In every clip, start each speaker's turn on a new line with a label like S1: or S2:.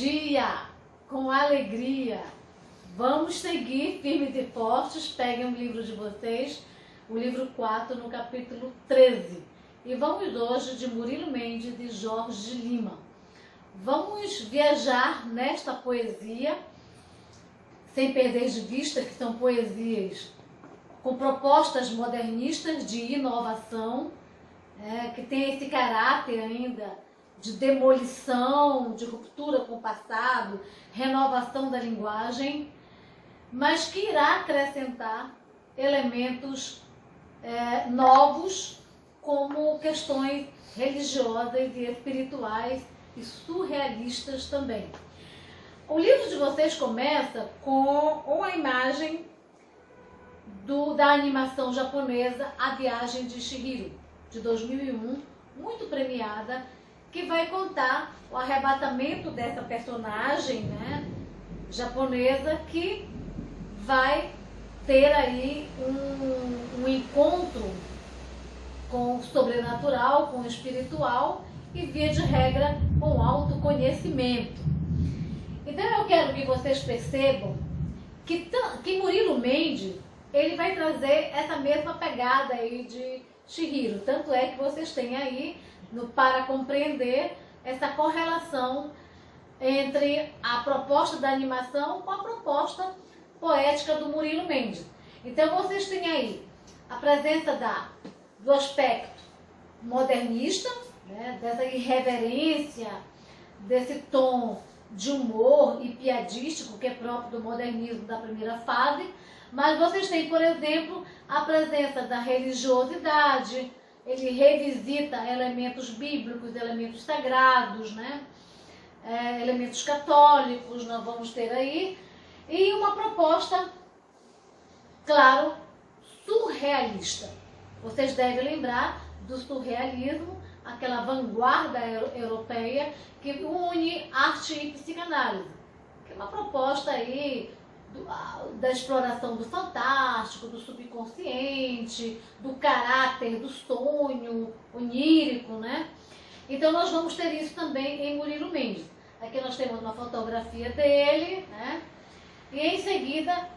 S1: dia, com alegria. Vamos seguir firmes e fortes. Peguem o livro de vocês, o livro 4, no capítulo 13. E vamos hoje de Murilo Mendes e Jorge Lima. Vamos viajar nesta poesia, sem perder de vista que são poesias com propostas modernistas de inovação, que tem esse caráter ainda de demolição, de ruptura com o passado, renovação da linguagem, mas que irá acrescentar elementos novos, como questões religiosas e espirituais e surrealistas também. O livro de vocês começa com uma imagem da animação japonesa A Viagem de Chihiro, de 2001, muito premiada, que vai contar o arrebatamento dessa personagem, japonesa, que vai ter aí um encontro com o sobrenatural, com o espiritual e, via de regra, com o autoconhecimento. Então eu quero que vocês percebam que Murilo Mendes, ele vai trazer essa mesma pegada aí de Chihiro. Tanto é que vocês têm aí, para compreender essa correlação entre a proposta da animação com a proposta poética do Murilo Mendes. Então vocês têm aí a presença do aspecto modernista, dessa irreverência, desse tom de humor e piadístico que é próprio do modernismo da primeira fase, mas vocês têm, por exemplo, a presença da religiosidade. Ele revisita elementos bíblicos, elementos sagrados, elementos católicos, nós vamos ter aí, e uma proposta, claro, surrealista. Vocês devem lembrar do surrealismo, aquela vanguarda europeia que une arte e psicanálise, que é uma proposta aí da exploração do fantástico, do subconsciente, do caráter, do sonho onírico, Então nós vamos ter isso também em Murilo Mendes. Aqui nós temos uma fotografia dele, E em seguida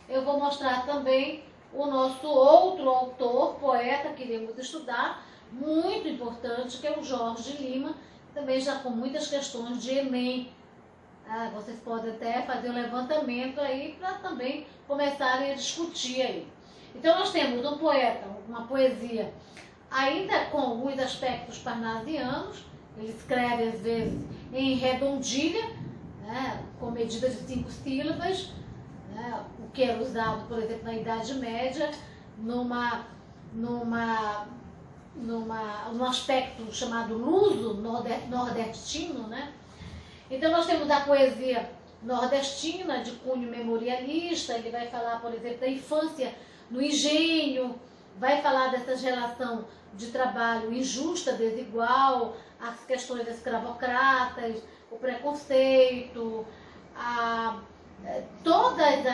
S1: eu vou mostrar também o nosso outro autor, poeta, que iremos estudar, muito importante, que é o Jorge Lima, também já com muitas questões de Enem. Vocês podem até fazer um levantamento aí para também começarem a discutir aí. Então nós temos um poeta, uma poesia ainda com alguns aspectos parnasianos. Ele escreve às vezes em redondilha, com medida de 5 sílabas, o que era usado, por exemplo, na Idade Média, num aspecto chamado luso, nordestino, Então nós temos a poesia nordestina, de cunho memorialista. Ele vai falar, por exemplo, da infância no engenho, vai falar dessa relação de trabalho injusta, desigual, as questões escravocratas, o preconceito, todas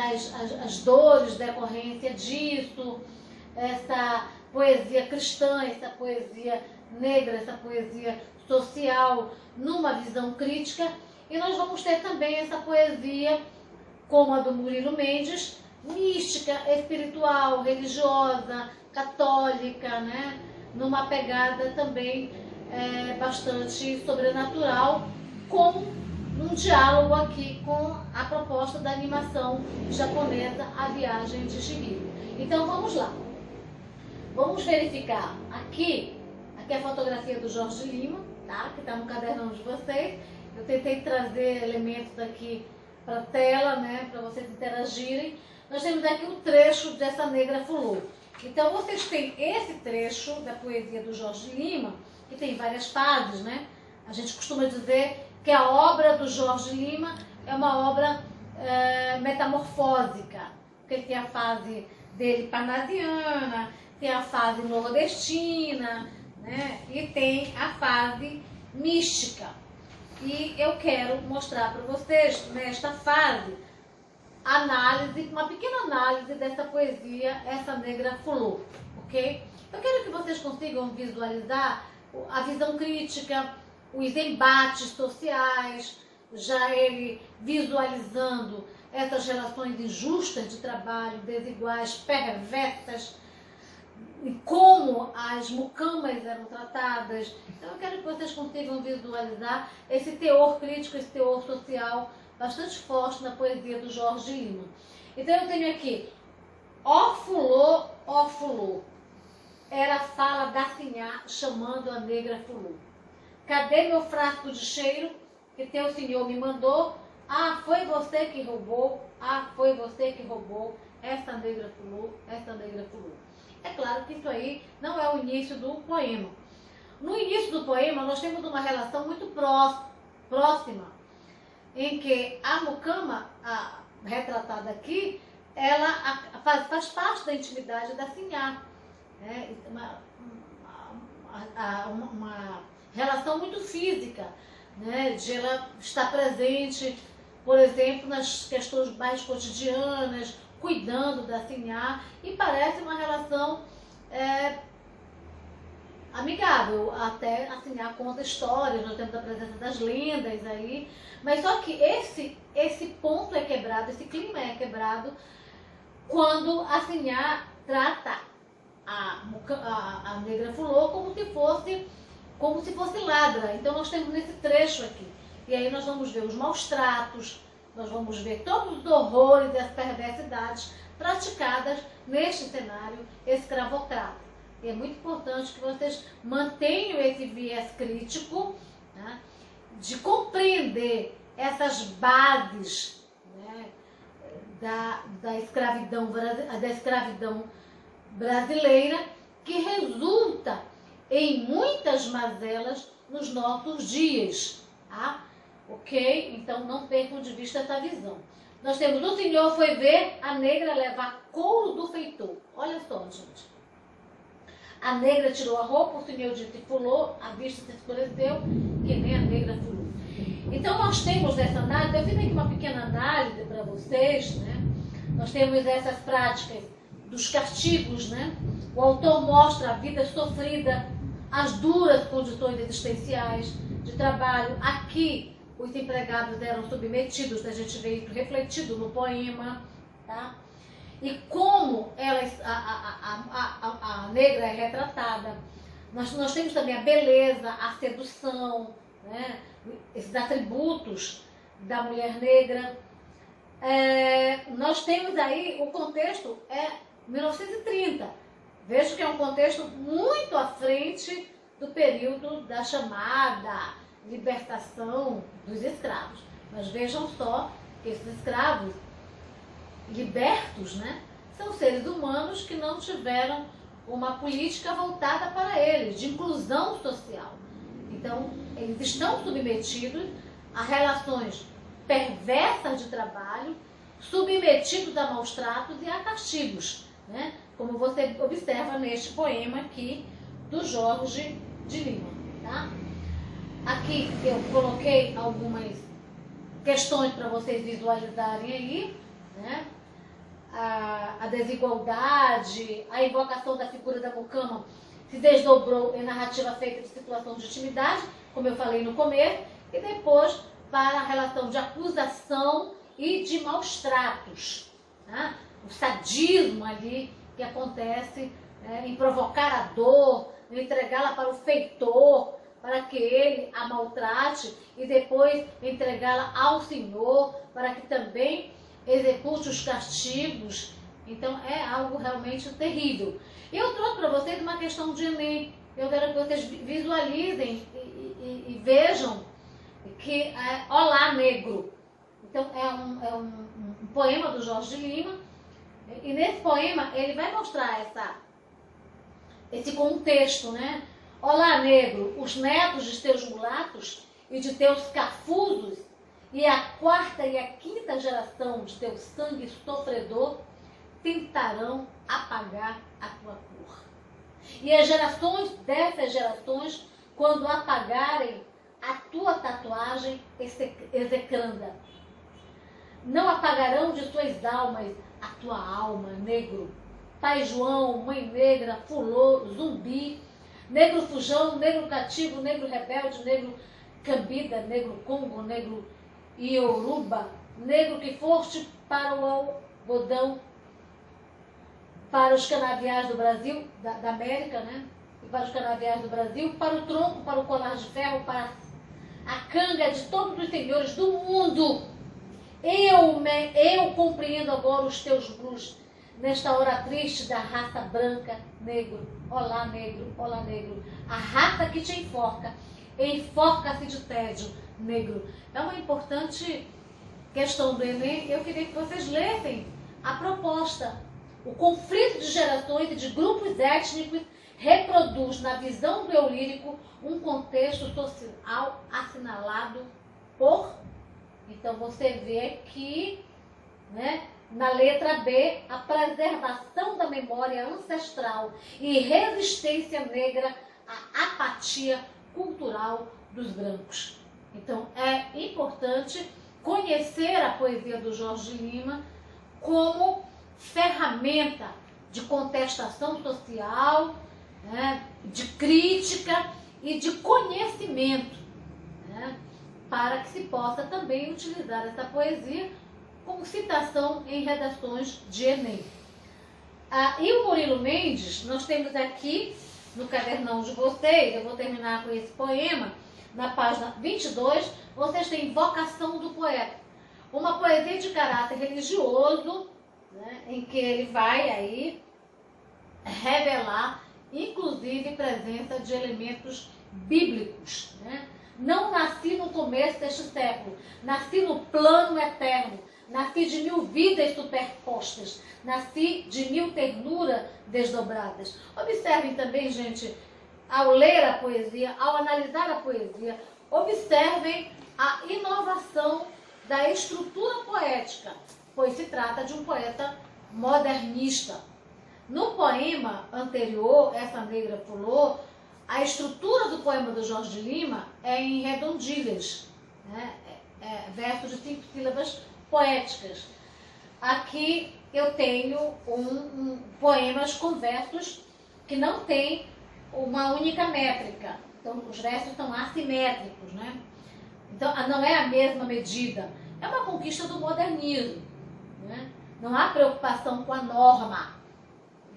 S1: as dores decorrência disso, essa poesia cristã, essa poesia negra, essa poesia social, numa visão crítica. E nós vamos ter também essa poesia, como a do Murilo Mendes, mística, espiritual, religiosa, católica, numa pegada também bastante sobrenatural, com um diálogo aqui com a proposta da animação japonesa A Viagem de Chihiro. Então vamos lá. Vamos verificar aqui a fotografia do Jorge Lima, que está no cadernão de vocês. Eu tentei trazer elementos aqui para a tela, para vocês interagirem. Nós temos aqui um trecho dessa Negra Fulô. Então vocês têm esse trecho da poesia do Jorge Lima, que tem várias fases, A gente costuma dizer que a obra do Jorge Lima é uma obra metamorfósica, porque tem a fase dele parnasiana, tem a fase nordestina, e tem a fase mística. E eu quero mostrar para vocês, nesta fase, uma pequena análise dessa poesia, essa Negra Fulô, ok? Eu quero que vocês consigam visualizar a visão crítica, os embates sociais, já ele visualizando essas relações injustas de trabalho, desiguais, perversas, e como as mucamas eram tratadas. Então eu quero que vocês consigam visualizar esse teor crítico, esse teor social bastante forte na poesia do Jorge Lima. Então eu tenho aqui, ó fulô, era a fala da Sinhá chamando a negra fulô. Cadê meu frasco de cheiro que teu senhor me mandou? Ah, foi você que roubou, ah, foi você que roubou, essa negra fulô, essa negra fulô. É claro que isso aí não é o início do poema. No início do poema, nós temos uma relação muito próxima, em que a mucama, retratada aqui, ela faz parte da intimidade da Sinhá. Né? Uma relação muito física, né? De ela estar presente, por exemplo, nas questões mais cotidianas, cuidando da Sinhá, e parece uma relação amigável. Até a Sinhá conta histórias, nós temos a presença das lendas aí, mas só que esse ponto é quebrado, esse clima é quebrado quando a Sinhá trata a negra fulô como se fosse ladra. Então nós temos esse trecho aqui, e aí nós vamos ver os maus tratos, nós vamos ver todos os horrores e as perversidades praticadas neste cenário escravocrata. E é muito importante que vocês mantenham esse viés crítico, né, de compreender essas bases, né, da escravidão brasileira, que resulta em muitas mazelas nos nossos dias. Tá? Ok? Então não percam de vista essa visão. Nós temos: o senhor foi ver a negra levar couro do feitor. Olha só, gente. A negra tirou a roupa, o senhor disse fulô, a vista se escureceu, que nem a negra fulô. Então nós temos nessa análise, eu fiz aqui uma pequena análise para vocês, né? Nós temos essas práticas dos castigos, né? O autor mostra a vida sofrida, as duras condições existenciais de trabalho. Aqui os empregados eram submetidos, a gente vê isso refletido no poema, tá? E como a negra é retratada. Nós temos também a beleza, a sedução, né? Esses atributos da mulher negra. Nós temos aí, o contexto é 1930. Vejo que é um contexto muito à frente do período da chamada libertação dos escravos. Mas vejam só que esses escravos libertos, né, são seres humanos que não tiveram uma política voltada para eles, de inclusão social. Então, eles estão submetidos a relações perversas de trabalho, submetidos a maus tratos e a castigos, né, como você observa neste poema aqui do Jorge de Lima. Tá? Aqui eu coloquei algumas questões para vocês visualizarem aí, né? A desigualdade, a invocação da figura da mucama se desdobrou em narrativa feita de situação de intimidade, como eu falei no começo, e depois para a relação de acusação e de maus tratos, né? O sadismo ali que acontece, em provocar a dor, em entregá-la para o feitor, para que ele a maltrate, e depois entregá-la ao Senhor, para que também execute os castigos. Então é algo realmente terrível. Eu trouxe para vocês uma questão de Enem. Eu quero que vocês visualizem e vejam que Olá Negro. Então é um poema do Jorge de Lima, e nesse poema ele vai mostrar esse contexto, né? Olá negro, os netos de teus mulatos e de teus cafusos, e a quarta e a quinta geração de teu sangue sofredor tentarão apagar a tua cor. E as gerações dessas gerações, quando apagarem a tua tatuagem execranda, não apagarão de suas almas a tua alma, negro. Pai João, mãe negra, fulô, zumbi, negro fujão, negro cativo, negro rebelde, negro cambida, negro congo, negro Ioruba, negro que foste para o algodão, para os canaviais do Brasil, da América, né? E para os canaviais do Brasil, para o tronco, para o colar de ferro, para a canga de todos os senhores do mundo. Eu compreendo agora os teus blues, nesta hora triste da raça branca, negro. Olá, negro, olá, negro. A raça que te enforca-se de tédio, negro. É uma importante questão do Enem. Eu queria que vocês lessem a proposta. O conflito de gerações e de grupos étnicos reproduz na visão do eu lírico um contexto social assinalado por... Então você vê que, né, na letra B, a preservação da memória ancestral e resistência negra à apatia cultural dos brancos. Então é importante conhecer a poesia do Jorge Lima como ferramenta de contestação social, né, de crítica e de conhecimento, né, para que se possa também utilizar essa poesia como citação em redações de Enem. E o Murilo Mendes, nós temos aqui no cadernão de vocês, eu vou terminar com esse poema, na página 22, vocês têm Vocação do Poeta, uma poesia de caráter religioso, né, em que ele vai aí revelar, inclusive, presença de elementos bíblicos, né? Não nasci no começo deste século, nasci no plano eterno, nasci de 1000 vidas superpostas, nasci de 1000 ternuras desdobradas. Observem também, gente, ao ler a poesia, ao analisar a poesia, observem a inovação da estrutura poética, pois se trata de um poeta modernista. No poema anterior, Essa Negra Pulou, a estrutura do poema do Jorge Lima é em redondilhas, né? Versos de 5 sílabas poéticas. Aqui eu tenho poemas com versos que não têm uma única métrica. Então, os versos são assimétricos, né? Então, não é a mesma medida. É uma conquista do modernismo, né? Não há preocupação com a norma,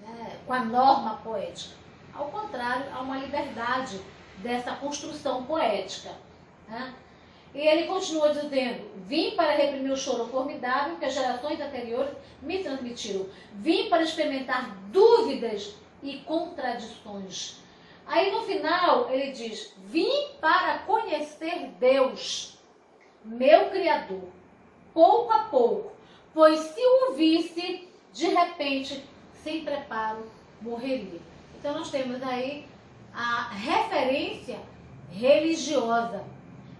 S1: né? Com a norma poética. Ao contrário, há uma liberdade dessa construção poética, né? E ele continua dizendo: vim para reprimir o choro formidável que as gerações anteriores me transmitiram. Vim para experimentar dúvidas e contradições. Aí no final ele diz: vim para conhecer Deus, meu Criador, pouco a pouco, pois se o visse, de repente, sem preparo, morreria. Então nós temos aí a referência religiosa.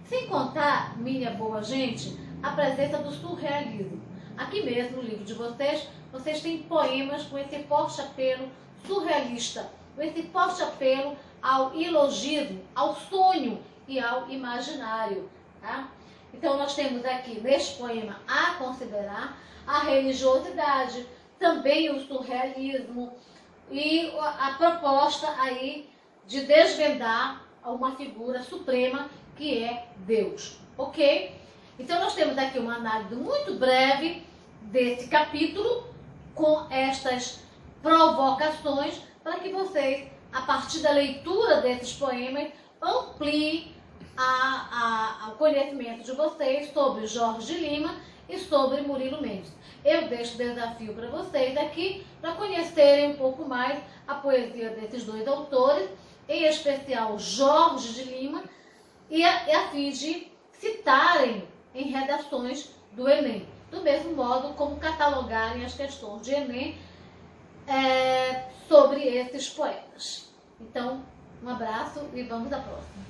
S1: Sem contar, minha boa gente, a presença do surrealismo. Aqui mesmo no livro de vocês têm poemas com esse forte apelo surrealista, com esse forte apelo ao ilogismo, ao sonho e ao imaginário, tá? Então nós temos aqui neste poema a considerar a religiosidade, também o surrealismo e a proposta aí de desvendar uma figura suprema que é Deus, ok? Então nós temos aqui uma análise muito breve desse capítulo com estas provocações para que vocês, a partir da leitura desses poemas, ampliem o conhecimento de vocês sobre Jorge Lima e sobre Murilo Mendes. Eu deixo o desafio para vocês aqui para conhecerem um pouco mais a poesia desses dois autores, em especial Jorge de Lima, e a fim de citarem em redações do Enem, do mesmo modo como catalogarem as questões de Enem sobre esses poetas. Então, um abraço e vamos à próxima.